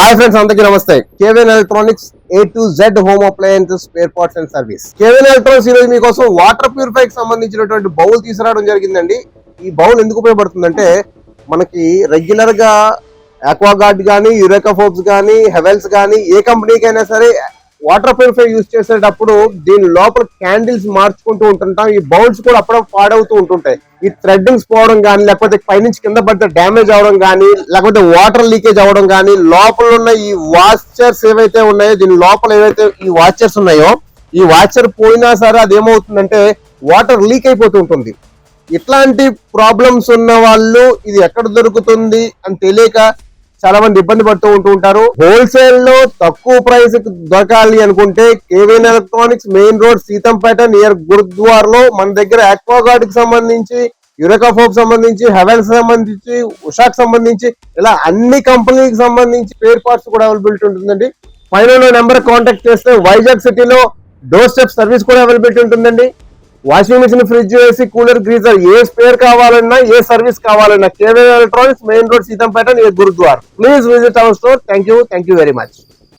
Hi friends, అందరికీ నమస్తే. కేవీఎన్ electronics A to Z home appliances spare parts and service. కేవీఎన్ electronics ఈరోజు మీకోసం water purify కి సంబంధించినటువంటి బౌల్ తీసుకురావడం జరిగిందండి. ఈ బౌల్ ఎందుకు ఉపయోగపడుతుందంటే, మనకి రెగ్యులర్ గా ఆక్వాగార్డ్ కానీ, యురేకా ఫోర్బ్స్ కానీ, హెవెల్స్ కానీ ఏ కంపెనీకైనా సరే వాటర్ ప్యూరిఫై యూజ్ చేసేటప్పుడు దీని లోపల క్యాండిల్స్ మార్చుకుంటూ ఉంటుంటాం. ఈ బౌల్స్ కూడా అప్పుడప్పుడు పాడవుతూ ఉంటుంటాయి. ఈ థ్రెడ్డింగ్స్ పోవడం కానీ, లేకపోతే పైనుంచి కింద పడితే డ్యామేజ్ అవడం కానీ, లేకపోతే వాటర్ లీకేజ్ అవడం కానీ, లోపల ఉన్న ఈ వాచర్స్ ఏవైతే ఉన్నాయో, దీని లోపల ఏవైతే ఈ వాచర్స్ ఉన్నాయో, ఈ వాచర్ పోయినా సరే అదేమవుతుందంటే వాటర్ లీక్ అయిపోతూ ఉంటుంది. ఇట్లాంటి ప్రాబ్లమ్స్ ఉన్న వాళ్ళు ఇది ఎక్కడ దొరుకుతుంది అని తెలియక చాలా మంది ఇబ్బంది పడుతూ ఉంటారు. హోల్సేల్ లో తక్కువ ప్రైస్ దొరకాలి అనుకుంటే KVN electronics main road Seethampeta near Gurudwara లో మన దగ్గర ఆక్వాగార్డ్ కి సంబంధించి, యురేకా ఫోర్బ్స్ సంబంధించి, హెవెల్స్ సంబంధించి, ఉషాకి సంబంధించి ఇలా అన్ని కంపెనీకి సంబంధించి స్పేర్ పార్ట్స్ కూడా అవైలబిలిటీ ఉంటుందండి. పైన నెంబర్ కాంటాక్ట్ చేస్తే వైజాగ్ సిటీలో డోర్ స్టెప్ సర్వీస్ కూడా అవైలబిలిటీ ఉంటుందండి. Washing machine, fridge, AC, cooler, geyser ఏ స్పేర్ కావాలన్నా, ఏ సర్వీస్ కావాలన్నా KVN electronics main road Seethampeta near Gurudwara. Please visit our store. Thank you very much.